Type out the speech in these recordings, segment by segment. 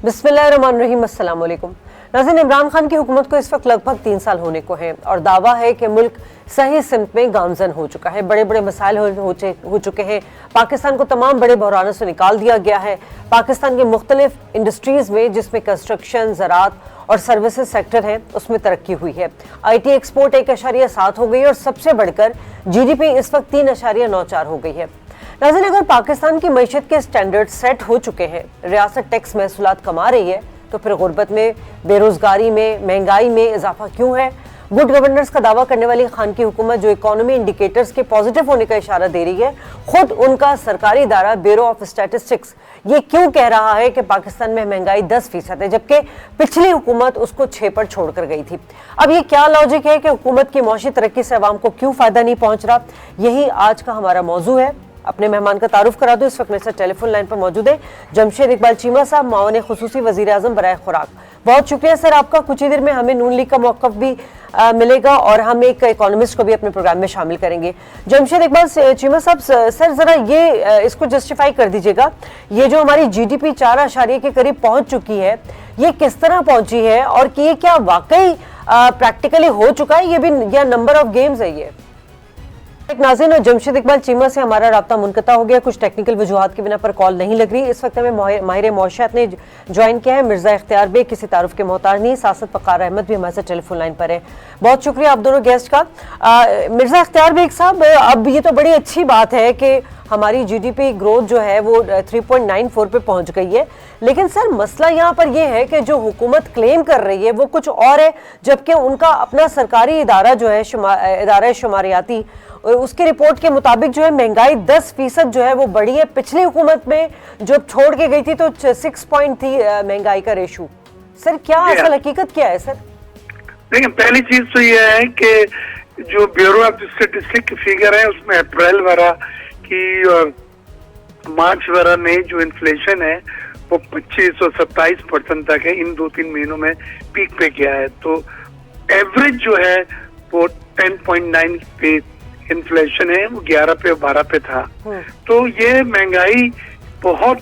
बिस्मिल्लाहिर्रहमानिर्रहीम, अस्सलाम वालेकुम। नाज़रीन, इमरान खान की हुकूमत को इस वक्त लगभग 3 साल होने को हैं और दावा है कि मुल्क सही सिमत में गामजन हो चुका है। बड़े बड़े मसाइल हो चुके हैं। पाकिस्तान को तमाम बड़े बहरानों से निकाल दिया गया है। पाकिस्तान के मुख्तलिफ इंडस्ट्रीज़ में, जिसमें कंस्ट्रक्शन, ज़राअत और सर्विसेज सेक्टर है, उसमें तरक्की हुई है। IT एक्सपोर्ट 1.7 हो गई और सबसे बढ़कर GDP इस वक्त 3.94 हो गई है। नाज़रीन, अगर पाकिस्तान की मईशत के स्टैंडर्ड सेट हो चुके हैं, रियासत टैक्स महसूलात कमा रही है, तो फिर गुर्बत में, बेरोजगारी में, महंगाई में इजाफा क्यों है? गुड गवर्नेंस का दावा करने वाली खान की हुकूमत जो इकोनॉमी इंडिकेटर्स के पॉजिटिव होने का इशारा दे रही है, खुद उनका सरकारी इदारा ब्यूरो ऑफ स्टैटिस्टिक्स ये क्यों कह रहा है कि पाकिस्तान में महंगाई 10% है, जबकि पिछली हुकूमत उसको 6 पर छोड़कर गई थी। अब ये क्या लॉजिक है कि हुकूमत की मौशी तरक्की से अवाम को क्यों फायदा नहीं पहुंच रहा? यही आज का हमारा मौजू है। अपने मेहमान का तारुफ करा दो। इस वक्त मेरे साथ टेलीफोन लाइन पर मौजूद है जमशेद इकबाल चीमा साहब, मावन खुसूसी वजीर आजम बराए खुराक। बहुत शुक्रिया सर आपका। कुछ ही देर में हमें नून लीग का मौक़िफ़ भी मिलेगा और हम एक इकोनॉमिस्ट को भी अपने प्रोग्राम में शामिल करेंगे। जमशेद इकबाल चीमा साहब, सर ज़रा ये इसको जस्टिफाई कर दीजिएगा, ये जो हमारी GDP 4 के करीब पहुंच चुकी है, ये किस तरह पहुंची है और कि ये क्या वाकई प्रैक्टिकली हो चुका है, ये भी या नंबर ऑफ गेम्स है? ये एक नाज़रीन और जमशेद इकबाल चीमा से हमारा राब्ता मुनक़ता हो गया। कुछ टेक्निकल वजूहात की बिना पर कॉल नहीं लग रही। इस वक्त हमें माहिर मौशियात ने ज्वाइन किया है। मिर्ज़ा इख्तियार बेग किसी तारुफ के मोहताज नहीं। सासद फ़क़ार अहमद भी हमारे साथ टेलीफोन लाइन पर है। बहुत शुक्रिया आप दोनों गेस्ट का। मिर्ज़ा इख्तियार बेग साहब, अब ये तो बड़ी अच्छी बात है कि हमारी GDP ग्रोथ जो है वो 3.94 पे पहुंच गई है, लेकिन सर मसला यहाँ पर ये है कि जो हुकूमत क्लेम कर रही है वो कुछ और है, जबकि उनका अपना सरकारी इदारा जो है इदारा शुमारियाती, उसकी रिपोर्ट के मुताबिक जो है महंगाई 10% जो है वो बढ़ी है। पिछली हुकूमत में जब छोड़ के गई थी तो 6 पॉइंट थी महंगाई का रेशो। सर क्या असल हकीकत क्या है सर? देखिए, पहली चीज तो ये है कि जो ब्यूरो ऑफ स्टैटिस्टिक्स की फिगर है उसमें अप्रैल वरा की मार्च वरा में जो इन्फ्लेशन है वो 25 और 27% तक है। इन 2-3 महीनों में पीक पे गया है, तो एवरेज जो है वो 10.9 पे इन्फ्लेशन है, वो 11 पे 12 पे था। तो ये महंगाई बहुत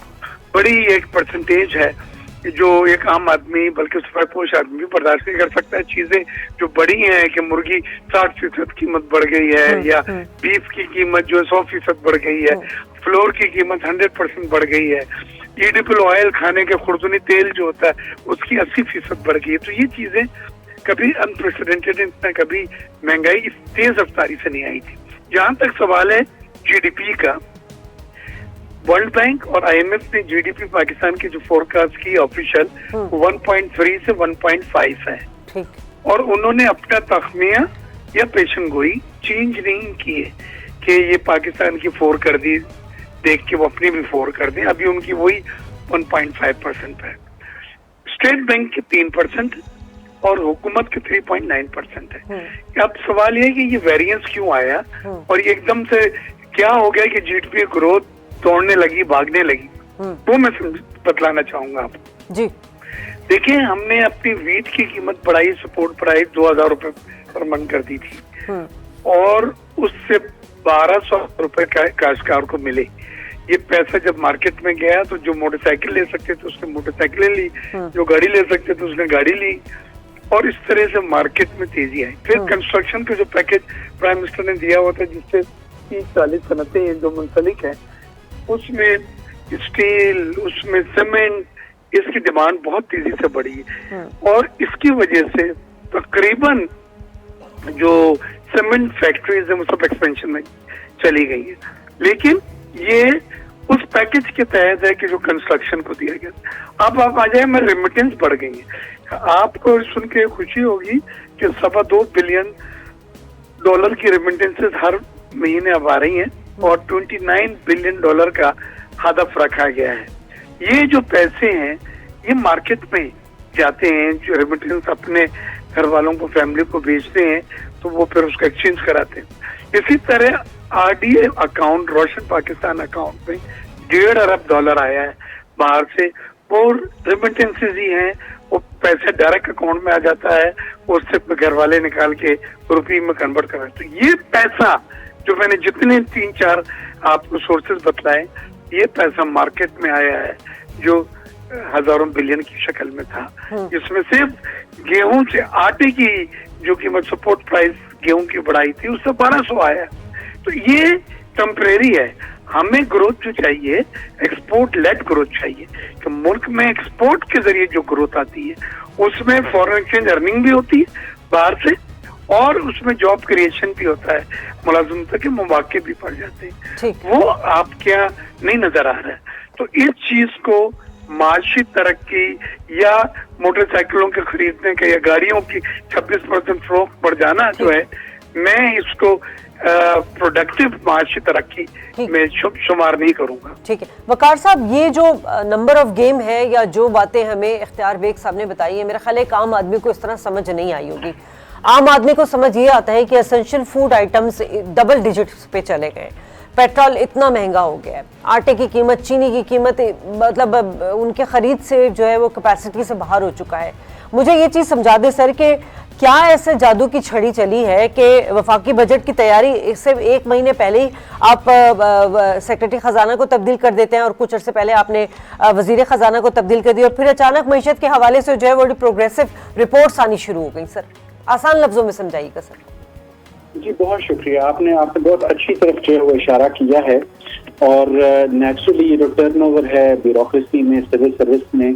बड़ी एक परसेंटेज है जो एक आम आदमी, बल्कि सुपरपोश आदमी भी बर्दाश्त नहीं कर सकता है। चीजें जो बड़ी हैं कि मुर्गी 60% कीमत बढ़ गई है, या बीफ की कीमत जो है 100% बढ़ गई है, फ्लोर की कीमत 100% बढ़ गई है, एडिबल ऑयल खाने के खुर्दुनी तेल जो होता है उसकी 80% बढ़ गई है। तो ये चीजें कभी अनप्रेसिडेंटेड, इतना कभी महंगाई इस तेज रफ्तारी से नहीं आई थी। जहां तक सवाल है GDP का, वर्ल्ड बैंक और IMF ने GDP पाकिस्तान की जो फोरकास्ट की ऑफिशियल 1.3 से 1.5 है, और उन्होंने अपना तखमिया या पेशनगोई चेंज नहीं किए कि ये पाकिस्तान की 4 कर दी, देख के वो अपनी भी 4 कर दें। अभी उनकी वही 1.5% है। स्टेट बैंक के 3% और हुकूमत के 3.9% है। अब सवाल ये है कि ये वेरिएंस क्यों आया और ये एकदम से क्या हो गया कि GDP ग्रोथ तोड़ने लगी, भागने लगी, वो मैं बतलाना चाहूंगा आपको जी। देखिए, हमने अपनी वीट की कीमत बढ़ाई, सपोर्ट प्राइस 2000 रुपए पर मन कर दी थी और उससे 1200 रुपए काश्तकार को मिले। ये पैसा जब मार्केट में गया तो जो मोटरसाइकिल ले सकते थे उसने मोटरसाइकिलें ली, जो गाड़ी ले सकते थे उसने गाड़ी ली, और इस तरह से मार्केट में तेजी आई। फिर कंस्ट्रक्शन का जो पैकेज प्राइम मिनिस्टर ने दिया हुआ था, जिससे 30-40 सनतें जो मुंसलिक है, उसमें स्टील, उसमें सीमेंट, इसकी डिमांड बहुत तेजी से बढ़ी है और इसकी वजह से तकरीबन जो सीमेंट फैक्ट्रीज है वो सब एक्सपेंशन में चली गई है। लेकिन ये उस पैकेज के तहत है कि जो कंस्ट्रक्शन को दिया गया। अब आप आ जाए, मैं रेमिटेंस बढ़ गई है। आपको सुन के खुशी होगी कि $2.25 बिलियन की रेमिटेंसेस हर महीने अब आ रही हैं और $29 बिलियन का हदफ रखा गया है। ये जो पैसे हैं ये मार्केट में जाते हैं, जो रेमिटेंस अपने घर वालों को, फैमिली को भेजते हैं, तो वो फिर उसका एक्सचेंज कराते हैं। इसी तरह RDA अकाउंट, रोशन पाकिस्तान अकाउंट में $1.5 अरब आया है बाहर से, वो रेमिटेंसेज ही हैं। वो पैसे डायरेक्ट अकाउंट में आ जाता है, उससे घर वाले निकाल के रुपये में कन्वर्ट कराते हैं। ये पैसा जो मैंने जितने 3-4 आपको सोर्सेज बतलाए, ये पैसा मार्केट में आया है जो हजारों बिलियन की शक्ल में था, जिसमें सिर्फ गेहूं से आटे की जो कीमत सपोर्ट प्राइस गेहूं की बढ़ाई थी उससे 1200 आया। तो ये टेम्परेरी है। हमें ग्रोथ जो चाहिए एक्सपोर्ट लेड ग्रोथ चाहिए कि मुल्क में एक्सपोर्ट के जरिए जो ग्रोथ आती है उसमें फॉरेन एक्सचेंज अर्निंग भी होती है बाहर से, और उसमें जॉब क्रिएशन भी होता है, मुलाजमत के मौके भी पड़ जाते हैं। वो आपके यहाँ नहीं नजर आ रहा है। तो इस चीज को माशी तरक्की या मोटरसाइकिलों के खरीदने का या गाड़ियों की 26% फरोख्त बढ़ जाना जो है, मैं इसको प्रोडक्टिव माशी तरक्की में शुमार नहीं करूंगा। ठीक है वकार साहब, ये जो नंबर ऑफ गेम है या जो बातें हमें इख्तियार बेग साहब ने बताई है, मेरा ख्याल है एक आम आदमी को इस तरह समझ नहीं आई होगी। आम आदमी को समझ ये आता है कि essential food items double digits पे चले गए, पेट्रोल इतना महंगा हो गया है, आटे की कीमत, चीनी की कीमत, मतलब उनके खरीद से जो है वो कैपेसिटी से बाहर हो चुका है। मुझे ये चीज़ समझा दे सर कि क्या ऐसे जादू की छड़ी चली है कि वफाकी बजट की तैयारी से 1 महीने पहले ही आप सेक्रेटरी खजाना को तब्दील कर देते हैं और कुछ अर्से पहले आपने वजीर खजाना को तब्दील कर दिया और फिर अचानक मईशत के हवाले से जो है वो प्रोग्रेसिव रिपोर्ट्स आनी शुरू हो गई। सर आसान लफ्जों में समझाइएगा सर। जी बहुत शुक्रिया, आपने बहुत अच्छी तरफ जो है वो इशारा किया है। और नेचुरली जो टर्नओवर है ब्यूरोक्रेसी में, सिविल सर्विस में,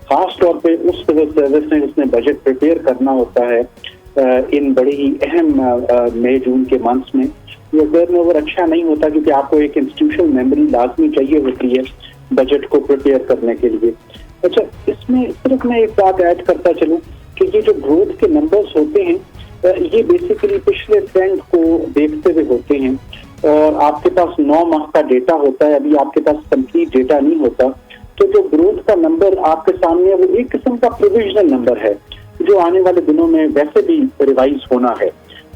खास तौर पे उस सिविल सर्विस में जिसने बजट प्रिपेयर करना होता है इन बड़ी ही अहम मई जून के मंथ्स में, ये टर्नओवर अच्छा नहीं होता क्योंकि आपको एक इंस्टीट्यूशनल मेमोरी लाजमी चाहिए होती है बजट को प्रिपेयर करने के लिए। अच्छा, इसमें सिर्फ मैं एक बात ऐड करता चलूं कि ये जो ग्रोथ के नंबर्स होते हैं ये बेसिकली पिछले ट्रेंड को देखते हुए होते हैं और आपके पास 9 माह का डेटा होता है, अभी आपके पास कंप्लीट डेटा नहीं होता। तो जो ग्रोथ का नंबर आपके सामने है वो एक किस्म का प्रोविजनल नंबर है जो आने वाले दिनों में वैसे भी रिवाइज होना है।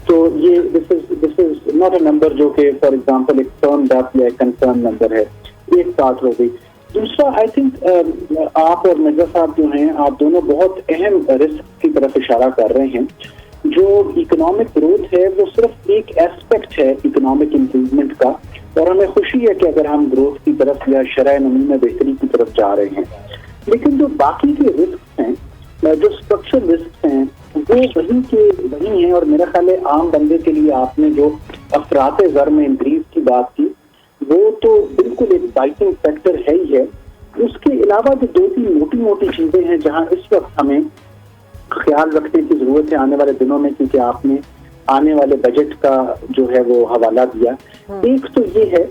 तो ये this is not a number जो कि फॉर एग्जांपल एक टर्म अप या कंसर्न नंबर है। एक बात हो गई। दूसरा, आई थिंक आप और मिर्जा साहब जो हैं, आप दोनों बहुत अहम रिस्क की तरफ इशारा कर रहे हैं। जो इकोनॉमिक ग्रोथ है वो सिर्फ एक एस्पेक्ट है इकोनॉमिक इम्प्रूवमेंट का, और हमें खुशी है कि अगर हम ग्रोथ की तरफ या शरह नमी में बेहतरी की तरफ जा रहे हैं। लेकिन जो बाकी के रिस्क हैं, जो स्ट्रक्चरल रिस्क हैं, वो वही हैं। और मेरा ख्याल है आम बंदे के लिए आपने जो अफराते ज़र में इंक्रीज की बात की वो तो बिल्कुल एक बाइटिंग फैक्टर है ही है। उसके अलावा जो 2-3 मोटी मोटी चीजें हैं जहां इस वक्त हमें ख्याल रखने की जरूरत है आने वाले दिनों में, क्योंकि आपने आने वाले बजट का जो है वो हवाला दिया। एक तो ये है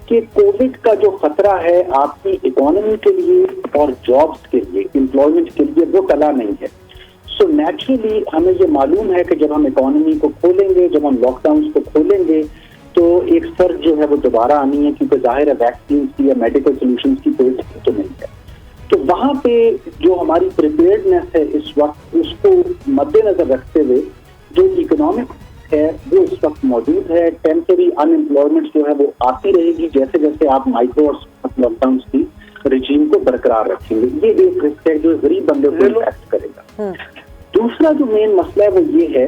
कि कोविड का जो खतरा है आपकी इकोनॉमी के लिए और जॉब्स के लिए, एम्प्लॉयमेंट के लिए, वो टला नहीं है। सो नेचुरली हमें ये मालूम है कि जब हम इकोनॉमी को खोलेंगे, जब हम लॉकडाउन को खोलेंगे, तो एक सर्ज जो है वो दोबारा आनी है, क्योंकि जाहिर है वैक्सीन की या मेडिकल सोल्यूशन की कोई तो नहीं है। तो वहां पे जो हमारी प्रिपेयर्डनेस है इस वक्त, उसको मद्देनजर रखते हुए जो इकोनॉमिक है वो इस वक्त मौजूद है। टेम्पररी अनएम्प्लॉयमेंट जो है वो आती रहेगी जैसे जैसे आप माइक्रो और लॉकडाउन की रिजीम को बरकरार रखेंगे। ये एक रिस्क है जो गरीब बंदे को इम्पैक्ट करेगा। दूसरा जो मेन मसला है वो ये है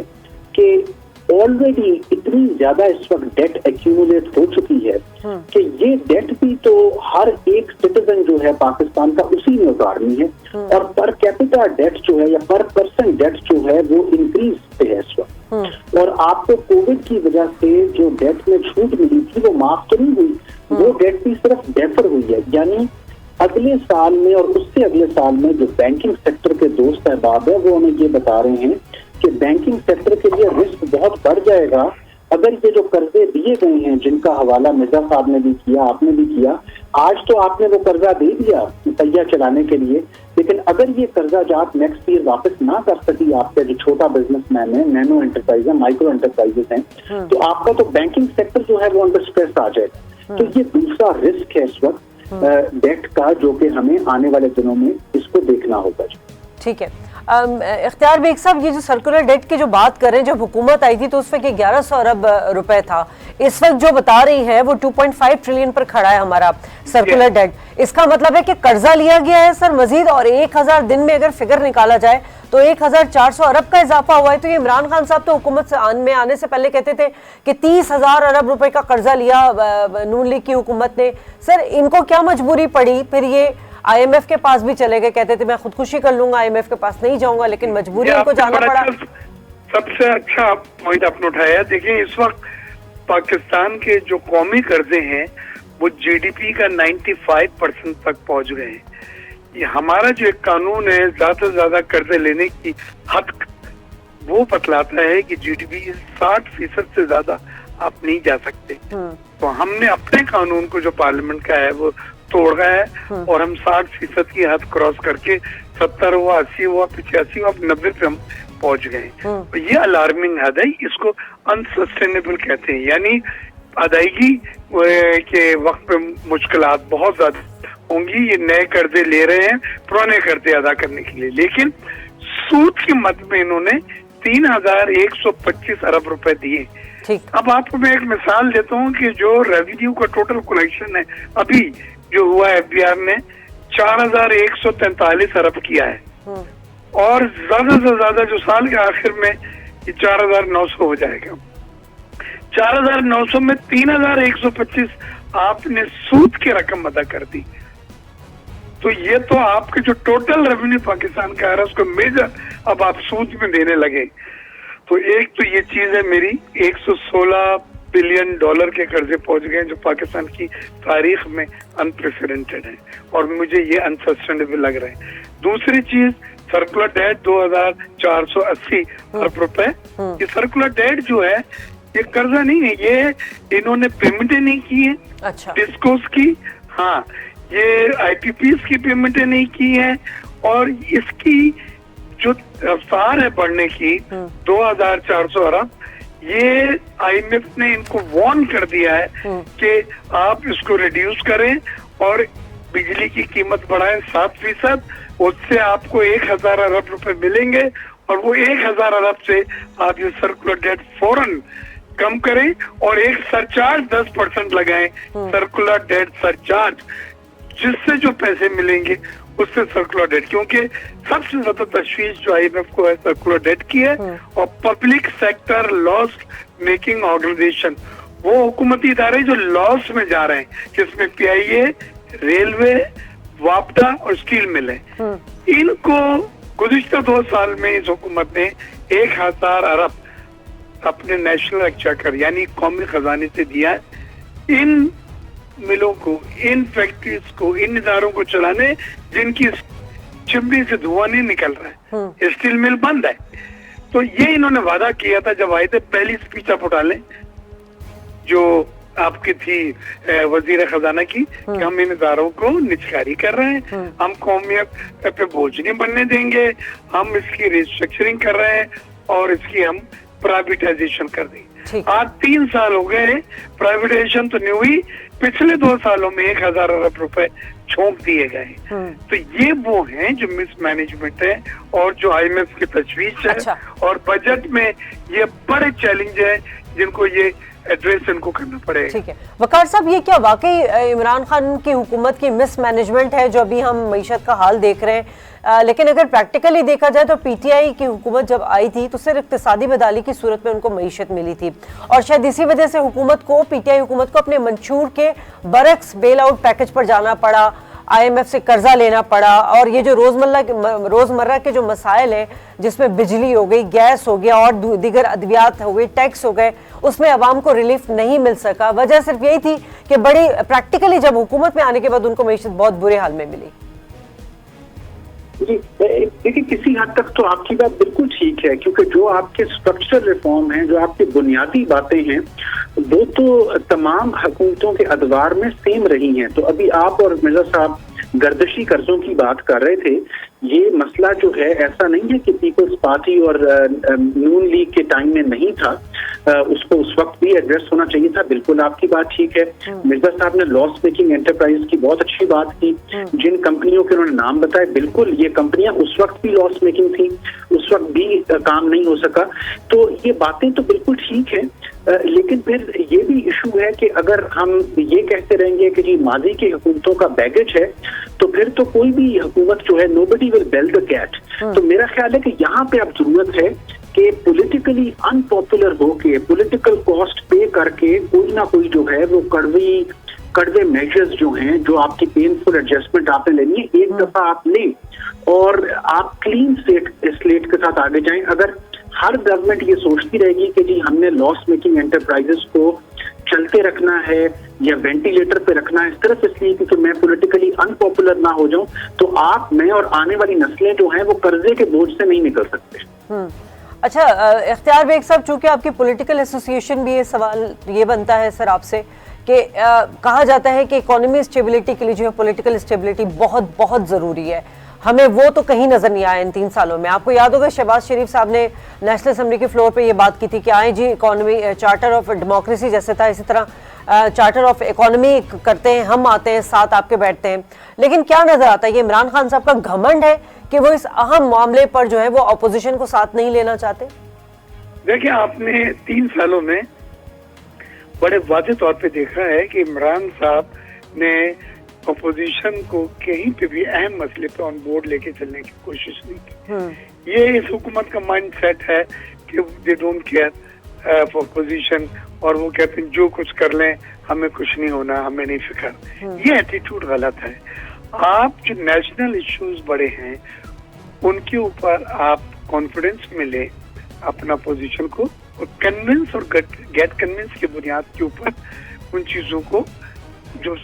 कि ऑलरेडी इतनी ज्यादा इस वक्त डेट एक्यूमुलेट हो चुकी है कि ये डेट भी तो हर एक सिटीजन जो है पाकिस्तान का उसी में उतारनी है, और पर कैपिटा डेट जो है या पर पर्सन डेट जो है वो इंक्रीज पे है इस वक्त। और आपको कोविड की वजह से जो डेट में छूट मिली थी वो माफ तो नहीं हुई, वो डेट भी सिर्फ डेफर हुई है। यानी अगले साल में और उससे अगले साल में जो बैंकिंग सेक्टर के दोस्त अहबाब है वो हमें ये बता रहे हैं कि बैंकिंग सेक्टर के लिए रिस्क बहुत बढ़ जाएगा अगर ये जो कर्जे दिए गए हैं, जिनका हवाला मिर्जा साहब ने भी किया, आपने भी किया। आज तो आपने वो कर्जा दे दिया तैयार चलाने के लिए, लेकिन अगर ये कर्जा जो आप नेक्स्ट ईयर वापस ना कर सकी, आपका जो छोटा बिजनेसमैन है, नैनो एंटरप्राइज है, माइक्रो एंटरप्राइजेस हैं, तो आपका तो बैंकिंग सेक्टर जो है वो अंडर स्ट्रेस आ जाएगा। तो ये दूसरा रिस्क है इस वक्त डेट का, जो कि हमें आने वाले दिनों में इसको देखना होगा। ठीक है इख्तियार बेग साहब, ये जो सर्कुलर डेट की जो बात कर रहे हैं, जब हुकूमत आई थी तो उस वक्त 1100 अरब रुपए था। इस वक्त जो बता रही है वो 2.5 ट्रिलियन पर खड़ा है हमारा सर्कुलर डेट। इसका मतलब है कि कर्जा लिया गया है सर मजीद, और 1000 दिन में अगर फिगर निकाला जाए तो 1400 अरब का इजाफा हुआ है। तो ये इमरान खान साहब तो हुकूमत में आने से पहले कहते थे कि 30,000 अरब रुपए का कर्जा लिया नून लीग की हुकूमत ने। सर इनको क्या मजबूरी पड़ी फिर ये IMF के पास भी चले गए, कहते थे मैं खुदकुशी कर लूंगा, IMF के पास नहीं जाऊंगा, लेकिन मजबूरी उनको जाना पड़ा। सबसे अच्छा पॉइंट आपने उठाया। देखिए इस वक्त पाकिस्तान के जो कौमी कर्जे हैं वो GDP का 95% तक पहुंच गए हैं। ये हमारा जो एक कानून है ज्यादा से ज्यादा कर्जे लेने की हद वो बतलाता है कि GDP 60% से ज्यादा आप नहीं जा सकते। तो हमने अपने कानून को जो पार्लियामेंट का है वो तोड़ा है और हम 60% की हद क्रॉस करके 70 हुआ, 80 हुआ, 85 हुआ, 90 पे हम पहुंच गए। तो ये अलार्मिंग हद है, इसको अनसस्टेनेबल कहते हैं। यानी अदायगी के वक्त पे मुश्किलात बहुत ज्यादा होंगी। ये नए कर्जे ले रहे हैं पुराने कर्जे अदा करने के लिए, लेकिन सूद की मद में इन्होंने 3125 अरब रुपए दिए। अब आपको मैं एक मिसाल देता हूँ कि जो रेवेन्यू का टोटल कलेक्शन है अभी जो हुआ है FBR ने 4143 अरब किया है और ज्यादा से ज्यादा जो साल के आखिर में ये 4900 हो जाएगा। 4900 में 3125 आपने सूद की रकम अदा कर दी। तो ये तो आपके जो टोटल रेवेन्यू पाकिस्तान का है उसको मेजर अब आप सूद में देने लगे। तो एक तो ये चीज है मेरी 116 बिलियन डॉलर के कर्जे पहुंच गए जो पाकिस्तान की तारीख में अनप्रेसिडेंटेड है और मुझे ये अनसस्टेनेबल लग रहा है। दूसरी चीज सर्कुलर डेट 2480 अरब रुपए। ये सर्कुलर डेट जो है ये कर्जा नहीं है, ये इन्होंने पेमेंटें नहीं की है। अच्छा। डिस्कोस की, हाँ, ये IPPs की पेमेंटें नहीं की है और इसकी जो रफ्तार है बढ़ने की 2400 अरब, ये IMF ने इनको वार्न कर दिया है कि आप इसको रिड्यूस करें और बिजली की कीमत बढ़ाएं 7%, उससे आपको 1000 अरब रुपए मिलेंगे और वो 1000 अरब से आप ये सर्कुलर डेट फौरन कम करें और एक सरचार्ज 10% लगाएं, सर्कुलर डेट सरचार्ज, जिससे जो पैसे मिलेंगे उससे सर्कुलर डेट, क्योंकि सबसे ज्यादा तशवीश जो IMF को है सर्कुलर डेट की है। और public sector loss making organization, वो हुकूमती इदारे जो लॉस में जा रहे हैं, जिसमें PIA, रेलवे, वापडा और स्टील मिल है, इनको गुज़िश्ता 2 साल में इस हुकूमत ने 1000 अरब अपने नेशनल एक्सचेकर यानी कौमी खजाने से दिया है इन मिलों को, इन फैक्ट्रीज को, इन इदारों को चलाने जिनकी चिमनी से धुआं नहीं निकल रहा है। स्टील मिल बंद है। तो ये इन्होंने वादा किया था जब आए थे। पहली स्पीच आप उठा लें जो आपकी थी वजीर खजाना की कि हम इन इदारों को निजकारी कर रहे हैं, हम कौमियत पे बोझ नहीं बनने देंगे, हम इसकी रिस्ट्रक्चरिंग कर रहे हैं और इसकी हम प्राइवेटाइजेशन कर देंगे। आज 3 साल हो गए, प्राइवेटाइजेशन तो नहीं हुई, पिछले 2 सालों में 1000 अरब रुपए छोंक दिए गए। तो ये वो हैं जो मिसमैनेजमेंट है और जो IMF की तजवीज है। अच्छा। और बजट में ये बड़े चैलेंज है जिनको ये एड्रेस इनको करना पड़ेगा। ठीक है वकार साहब, ये क्या वाकई इमरान खान की हुकूमत की मिसमैनेजमेंट है जो अभी हम मईशत का हाल देख रहे हैं? लेकिन अगर प्रैक्टिकली देखा जाए तो PTI की हुकूमत जब आई थी तो सिर्फ इक्तिसादी बदहाली की सूरत में उनको मईशत मिली थी और शायद इसी वजह से हुकूमत को, PTI हुकूमत को अपने मंशूर के बरक्स बेल आउट पैकेज पर जाना पड़ा, IMF से कर्जा लेना पड़ा और ये जो रोजमर्रा के जो मसाइल हैं जिसमें बिजली हो गई, गैस हो गया और दीगर अद्वियात हो गई, टैक्स हो गए, उसमें अवाम को रिलीफ नहीं मिल सका। वजह सिर्फ यही थी कि बड़ी प्रैक्टिकली जब हुकूमत में आने के बाद उनको मईशत बहुत बुरे हाल में मिली। जी देखिए, किसी हद तक तो आपकी बात बिल्कुल ठीक है, क्योंकि जो आपके स्ट्रक्चरल रिफॉर्म हैं, जो आपकी बुनियादी बातें हैं, वो तो तमाम हुकूमतों के अदवार में सेम रही हैं। तो अभी आप और मिर्जा साहब गर्दशी कर्जों की बात कर रहे थे, ये मसला जो है ऐसा नहीं है कि पीपल्स पार्टी और नून लीग के टाइम में नहीं था, उसको उस वक्त भी एड्रेस होना चाहिए था। बिल्कुल आपकी बात ठीक है। मिर्जा साहब ने लॉस मेकिंग एंटरप्राइज की बहुत अच्छी बात की, जिन कंपनियों के उन्होंने नाम बताए, बिल्कुल ये कंपनियां उस वक्त भी लॉस मेकिंग थी, उस वक्त भी काम नहीं हो सका। तो ये बातें तो बिल्कुल ठीक है, लेकिन फिर ये भी इशू है कि अगर हम ये कहते रहेंगे कि जी माजी की हुकूमतों का बैगेज है, तो फिर तो कोई भी हुकूमत जो है nobody will bell the cat. तो मेरा ख्याल है कि यहाँ पे अब जरूरत है कि पॉलिटिकली अनपॉपुलर होके, पॉलिटिकल कॉस्ट पे करके कोई ना कोई जो है वो कड़वी कड़वे मेजर्स जो हैं, जो आपकी पेनफुल एडजस्टमेंट आपने लेनी है, एक दफा आप लें और आप क्लीन स्लेट के साथ आगे जाएं। अगर हर गवर्नमेंट ये सोचती रहेगी कि जी हमने लॉस मेकिंग एंटरप्राइजेस को चलते रखना है या वेंटिलेटर पे रखना है सिर्फ इसलिए क्योंकि मैं पॉलिटिकली अनपॉपुलर ना हो जाऊं, तो आप, मैं और आने वाली नस्लें जो हैं वो कर्जे के बोझ से नहीं निकल सकते। अच्छा इख्तियार बेग साहब, चूंकि आपकी पॉलिटिकल एसोसिएशन भी, ये सवाल ये बनता है सर आपसे कि कहा जाता है कि इकोनॉमी स्टेबिलिटी के लिए जो है पॉलिटिकल स्टेबिलिटी बहुत बहुत ज़रूरी है, हमें वो तो कहीं नजर नहीं आया इन 3 सालों में। आपको याद होगा शहबाज शरीफ साहब ने नेशनल असेंबली के फ्लोर पे ये बात की थी कि आए जी इकोनॉमी चार्टर ऑफ डेमोक्रेसी जैसे था, इसी तरह चार्टर ऑफ इकोनॉमी करते हैं, हम आते हैं साथ आपके बैठते हैं। लेकिन क्या नजर आता है, ये इमरान खान साहब का घमंड है कि वो इस अहम मामले पर जो है वो अपोजिशन को साथ नहीं लेना चाहते? देखिए, आपने 3 सालों में बड़े वाज़ेह तौर पे देखा है कि इमरान साहब ने अपोजिशन को कहीं पे भी अहम मसले पे ऑन बोर्ड लेके चलने की कोशिश नहीं की। ये इस हुकूमत का माइंड सेट है कि they don't care for position, और वो कहते हैं जो कुछ कर लें हमें कुछ नहीं होना, हमें नहीं फिक्र। ये एटीट्यूड गलत है। आप जो नेशनल इश्यूज बड़े हैं उनके ऊपर आप कॉन्फिडेंस में ले अपना पोजीशन को, और कन्विंस और गेट कन्विंस की बुनियाद के ऊपर उन चीजों को जो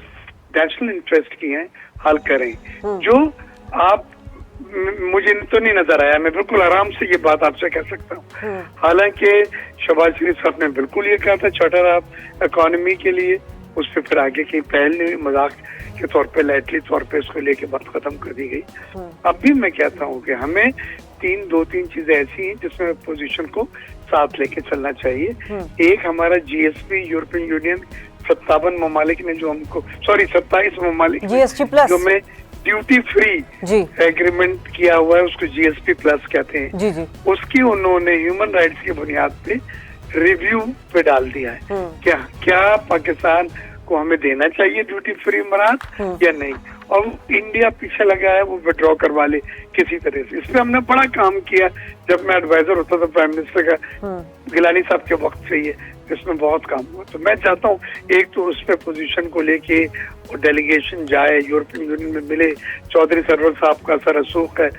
नेशनल इंटरेस्ट की हैं हल करें। जो आप, मुझे तो नहीं नजर आया, मैं बिल्कुल आराम से ये बात आपसे कह सकता हूँ। हालांकि शहबाज शरीफ साहब ने बिल्कुल ये कहा था चार्टर ऑफ इकोनॉमी के लिए, उस पर फिर आगे की पहल नहीं, मजाक के तौर पे, लाइटली तौर पे उसको लेके बात खत्म कर दी गई। अब भी मैं कहता हूँ कि हमें 2-3 चीजें ऐसी हैं जिसमें पोजीशन को साथ लेके चलना चाहिए। एक हमारा जीएसपी, यूरोपियन यूनियन 57 ममालिक ने जो हमको, 27 ममालिक जीएसटी प्लस जो में ड्यूटी फ्री एग्रीमेंट किया हुआ है, उसको जीएसपी प्लस कहते हैं। जी। उसकी उन्होंने ह्यूमन राइट्स की बुनियाद पे रिव्यू पे डाल दिया है। क्या पाकिस्तान को हमें देना चाहिए ड्यूटी फ्री इमारत या नहीं, और इंडिया पीछे लगा है वो विड्रॉ करवा ले किसी तरह से। इसमें हमने बड़ा काम किया जब मैं एडवाइजर होता था प्राइम मिनिस्टर का, गिलानी साहब के वक्त से ये इसमें बहुत काम हुआ। तो मैं चाहता हूँ एक तो उस पर पोजीशन को लेके डेलीगेशन जाए, यूरोपियन यूनियन में मिले, चौधरी सरवर साहब का सर रसूख है,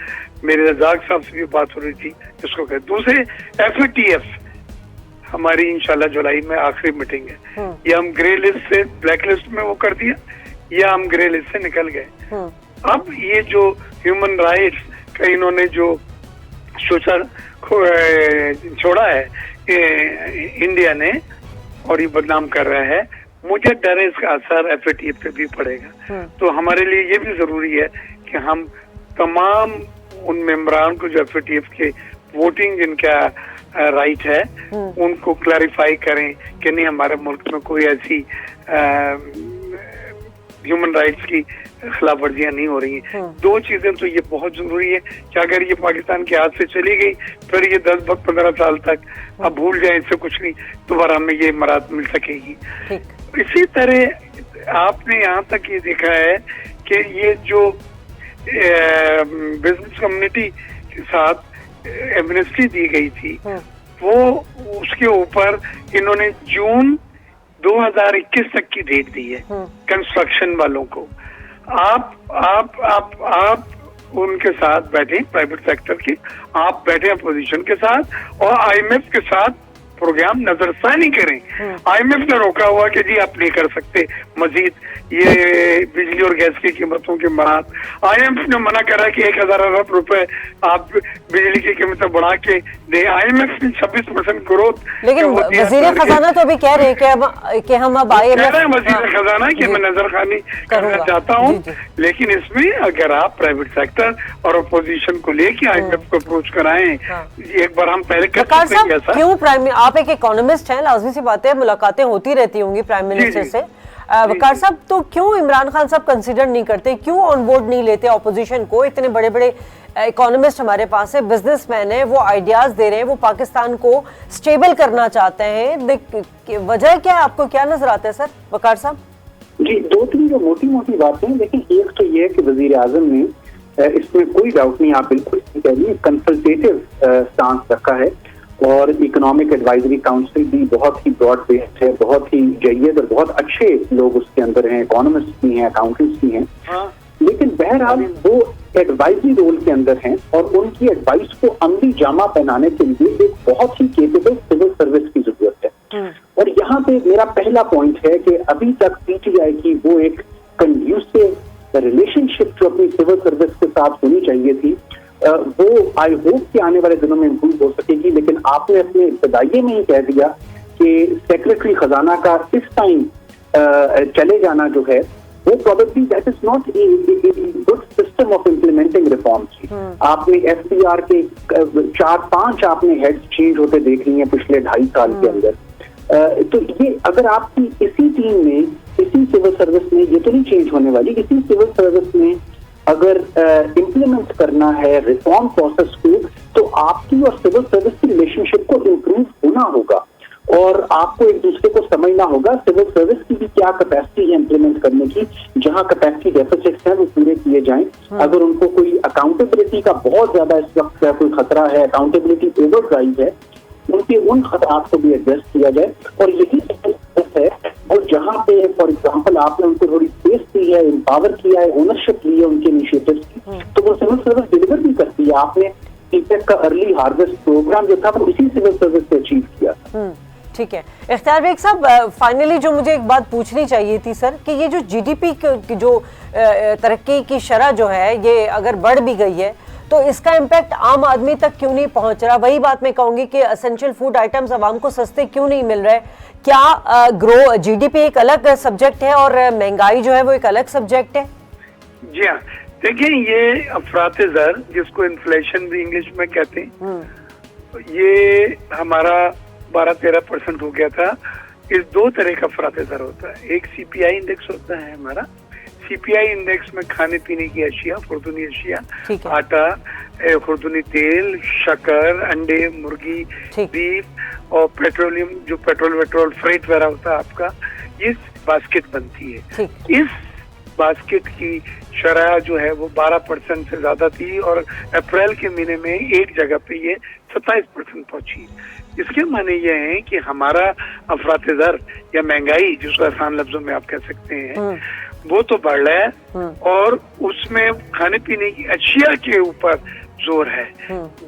मेरे रजाक साहब से भी बात हो रही थी इसको कहे। दूसरे FATF हमारी इंशाल्लाह जुलाई में आखिरी मीटिंग है, या हम ग्रे लिस्ट से ब्लैक लिस्ट में वो कर दिया या हम ग्रे लिस्ट से निकल गए। अब ये जो ह्यूमन राइट्स का इन्होंने जो सोचा छोड़ा है इंडिया ने और ये बदनाम कर रहा है, मुझे डर है इसका असर FATF पे भी पड़ेगा। तो हमारे लिए ये भी जरूरी है कि हम तमाम उन मेंबरान को जो FATF के वोटिंग जिनका राइट है उनको क्लैरिफाई करें कि नहीं हमारे मुल्क में कोई ऐसी ह्यूमन राइट्स की खिलाफ वर्जियां नहीं हो रही हैं। 2 चीजें तो ये बहुत जरूरी है कि अगर ये पाकिस्तान के हाथ से चली गई फिर ये 10-15 साल तक अब भूल जाए, इससे कुछ नहीं, दोबारा हमें ये इमारत मिल सकेगी। इसी तरह आपने यहाँ तक ये देखा है कि ये जो बिजनेस कम्युनिटी के साथ एमनेस्टी दी गई थी वो उसके ऊपर इन्होंने जून 2021 तक की डेट दी है कंस्ट्रक्शन वालों को। आप उनके साथ बैठे, प्राइवेट सेक्टर की आप बैठे अपोजिशन के साथ और IMF के साथ प्रोग्राम नजरसानी करें। IMF ने रोका हुआ कि जी आप नहीं कर सकते मजीद ये बिजली और गैस की कीमतों के मराहत। IMF ने मना करा कि 1000 अरब रुपए आप बिजली की कीमतें बढ़ा के दे। IMF ने 26% ग्रोथ, लेकिन वजीर खजाना तो अभी कह रहे हैं कि हम अब IMF वजीर खजाना की मैं नजरखानी करना चाहता हूँ, लेकिन इसमें अगर आप प्राइवेट सेक्टर और अपोजिशन को लेके IMF को अप्रोच कराएं, एक बार हम पहले क्यों आप एक इकोनॉमिस्ट हैं, लाजमी सी बात है मुलाकातें होती रहती होंगी प्राइम मिनिस्टर से। वकार साहब, तो क्यों इमरान खान साहब कंसीडर नहीं करते, क्यों ऑन बोर्ड नहीं लेते ऑपोजिशन को? इतने बड़े बड़े इकोनॉमिस्ट हमारे पास है, बिजनेसमैन है, वो आइडियाज दे रहे हैं, वो पाकिस्तान को स्टेबल करना चाहते हैं। वजह क्या है, आपको क्या नजर आता है सर वकार साहब? जी, 2-3 जो मोटी मोटी बातें, लेकिन एक तो ये है कि वजीर आजम ने इसमें कोई डाउट नहीं, आप बिल्कुल कह रही है, कंसल्टेटिव स्टांस रखा है और इकोनॉमिक एडवाइजरी काउंसिल भी बहुत ही ब्रॉड बेस्ड है, बहुत ही जय्यद और बहुत अच्छे लोग उसके अंदर हैं, इकोनॉमिस्ट भी हैं, अकाउंटेंट्स भी हैं। लेकिन बहरहाल वो एडवाइजरी रोल के अंदर हैं और उनकी एडवाइस को अमली जामा पहनाने के लिए एक बहुत ही केपेबल सिविल सर्विस की जरूरत है। और यहाँ पे मेरा पहला पॉइंट है कि अभी तक पीटीआई की वो एक कंड्यूसिव रिलेशनशिप जो अपनी सिविल सर्विस के साथ होनी चाहिए थी, वो आई होप कि आने वाले दिनों में इम्प्रूव हो सकेगी। लेकिन आपने अपने इब्तदाइये में ही कह दिया कि सेक्रेटरी खजाना का इस टाइम चले जाना जो है वो probably that is not good system of implementing reforms. आपने एफबीआर के 4-5 आपने हेड्स चेंज होते देख लिए हैं पिछले 2.5 साल के अंदर। तो ये अगर आपकी इसी टीम में, इसी सिविल सर्विस में, ये तो नहीं चेंज होने वाली, इसी सिविल सर्विस में अगर इम्प्लीमेंट करना है रिफॉर्म प्रोसेस को, तो आपकी और सिविल सर्विस की रिलेशनशिप को इम्प्रूव होना होगा और आपको एक दूसरे को समझना होगा सिविल सर्विस की भी क्या कैपेसिटी है इम्प्लीमेंट करने की। जहां कैपेसिटी डेफिसिट्स हैं वो पूरे किए जाएं। अगर उनको कोई अकाउंटेबिलिटी का बहुत ज्यादा इस वक्त कोई खतरा है, अकाउंटेबिलिटी ओवर ड्राइव है, उनके उन खतरात को भी एड्रेस किया जाए। और यही है और जहां पे फॉर एग्जांपल आपने उनको थोड़ी स्पेस दी है, एम्पावर किया है, ओनरशिप ली है उनके इनिशिएटिव्स की, तो वो सिविल सर्विस डिलीवर भी करती है। आपने टीटेक का अर्ली हार्वेस्ट प्रोग्राम जो था वो इसी सिविल सर्विस से अचीव किया था। ठीक है इख्तियार बेग साहब, फाइनली जो मुझे एक बात पूछनी चाहिए थी सर कि ये जो जीडीपी की जो तरक्की की शरह जो है ये अगर बढ़ भी गई है तो इसका इम्पैक्ट आम आदमी तक क्यों नहीं पहुंच रहा? वही बात मैं कहूंगी कि एसेंशियल फूड आइटम्स आवाम को सस्ते क्यों नहीं मिल रहे? क्या जीडीपी एक अलग सब्जेक्ट है और महंगाई जो है वो एक अलग सब्जेक्ट है? जी हाँ, देखिए ये अफराते ज़र जिसको इन्फ्लेशन भी इंग्लिश में कहते हैं, ये हमारा 12-13% हो गया था। इस 2 तरह का अफराते ज़र होता है। एक सीपीआई इंडेक्स होता है हमारा। सीपीआई इंडेक्स में खाने पीने की अशिया, खुर्दुनी अशिया, आटा, खुर्दुनी तेल, शक्कर, अंडे, मुर्गी, बीफ और पेट्रोलियम, जो पेट्रोल फ्रेट वगैरह होता है आपका, ये बास्केट बनती है। इस बास्केट की शरह जो है वो 12% से ज्यादा थी और अप्रैल के महीने में एक जगह पे ये 27% पहुंची। इसके माने ये है कि हमारा अफराते ज़र या महंगाई, जिसको आसान लफ्जों में आप कह सकते हैं, वो तो बढ़ रहा है और उसमें खाने पीने की अशिया के ऊपर जोर है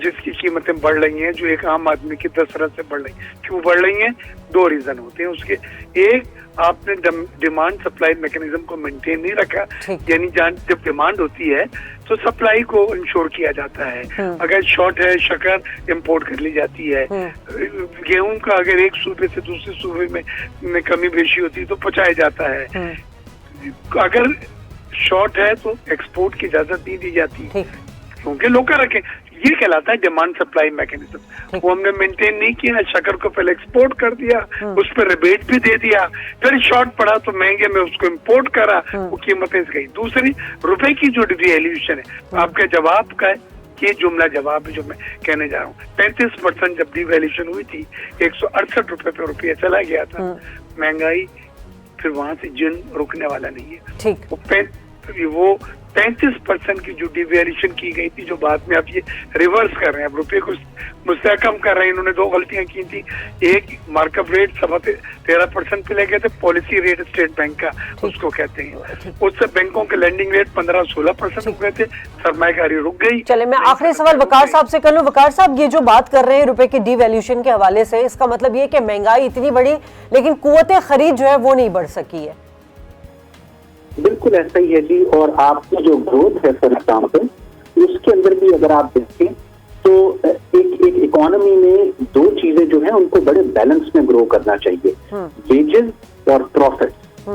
जिसकी कीमतें बढ़ रही हैं, जो एक आम आदमी की 10 तरह से बढ़ रही हैं। क्यों बढ़ रही हैं? 2 रीजन होते हैं उसके। एक, आपने डिमांड सप्लाई मैकेनिज्म को मेंटेन नहीं रखा, यानी जब डिमांड होती है तो सप्लाई को इंश्योर किया जाता है। अगर शॉर्ट है शक्कर इंपोर्ट कर ली जाती है। गेहूं का अगर एक सूबे से दूसरे सूबे में कमी बेशी होती है तो पहुंचाया जाता है। अगर शॉर्ट है तो एक्सपोर्ट की इजाजत नहीं दी जाती क्योंकि लोग रखें। ये कहलाता है डिमांड सप्लाई मैकेनिज्म। वो हमने मेंटेन नहीं किया, शक्कर को पहले एक्सपोर्ट कर दिया, उस पर रिबेट भी दे दिया, फिर शॉर्ट पड़ा तो महंगे में उसको इंपोर्ट करा, वो कीमतें गई। दूसरी, रुपए की जो डिवैल्यूएशन है, आपका जवाब का है, ये जुमला जवाब है जो मैं कहने जा रहा हूँ। 35% जब डिवैल्यूएशन हुई थी, 168 रुपए पे रुपया चला गया था। महंगाई फिर वहां से जिन रुकने वाला नहीं है। ठीक, वो 35% की जो डिवैल्यूएशन की गई थी, जो बाद में अब ये रिवर्स कर रहे हैं, अब रुपये को मुस्तहकम कर रहे हैं। इन्होंने 2 गलतियां की थी। एक, मार्कअप रेट 13% पे ले गए थे, पॉलिसी रेट स्टेट बैंक का उसको कहते हैं, उससे बैंकों के लैंडिंग रेट 15-16% हो गए थे, सरमायाकारी रुक गई। चले मैं आखिरी सवाल वकार साहब से कर लूं। वकार साहब, ये जो बात कर रहे हैं रुपए की डिवैल्यूएशन के हवाले से, इसका मतलब ये कि महंगाई इतनी बढ़ी लेकिन कुव्वते खरीद जो है वो नहीं बढ़ सकी है? बिल्कुल ऐसा ही है जी। और आपकी जो ग्रोथ है फॉर एग्जाम्पल, उसके अंदर भी अगर आप देखें तो एक इकोनॉमी में 2 चीजें जो हैं उनको बड़े बैलेंस में ग्रो करना चाहिए, वेजेस और प्रॉफिट्स।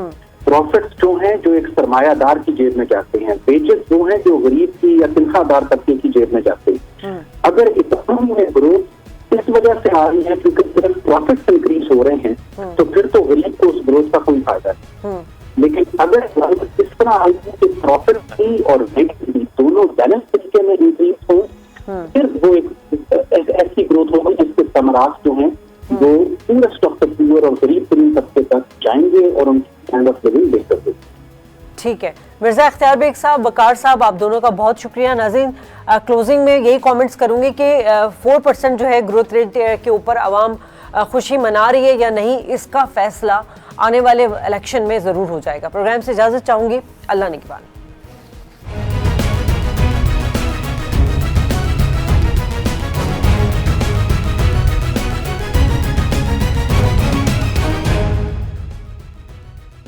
प्रॉफिट्स जो हैं जो एक सरमायादार की जेब में जाते हैं, वेजेस वो हैं जो गरीब की या तनख्वाहदार तबके की जेब में जाते हैं। अगर इकोनॉमी में ग्रोथ इस वजह से आ रही है क्योंकि सिर्फ प्रॉफिट्स इंक्रीज हो रहे हैं, तो फिर तो गरीब को उस ग्रोथ का कोई फायदा नहीं। लेकिन अगर इस तरह आई कि प्रॉफिट भी और वेट भी दोनों बैलेंस तरीके में इंक्रीज हो, फिर वो एक ऐसी ग्रोथ होगी जिसके समराट जो हैं वो पूरे स्टॉक ऑफ पुअर और गरीब तरीन तबके तक जाएंगे और उनकी स्टैंड ऑफ लिविंग बेहतर होगी। ठीक है, मिर्जा इख्तियार बेग साहब, वकार साहब, आप दोनों का बहुत शुक्रिया। नाज़रीन, क्लोजिंग में यही कमेंट्स करूंगी कि 4% जो है ग्रोथ रेट के ऊपर आवाम खुशी मना रही है या नहीं, इसका फैसला आने वाले इलेक्शन में ज़रूर हो जाएगा। प्रोग्राम से इजाज़त चाहूँगी। अल्लाह निगहबान।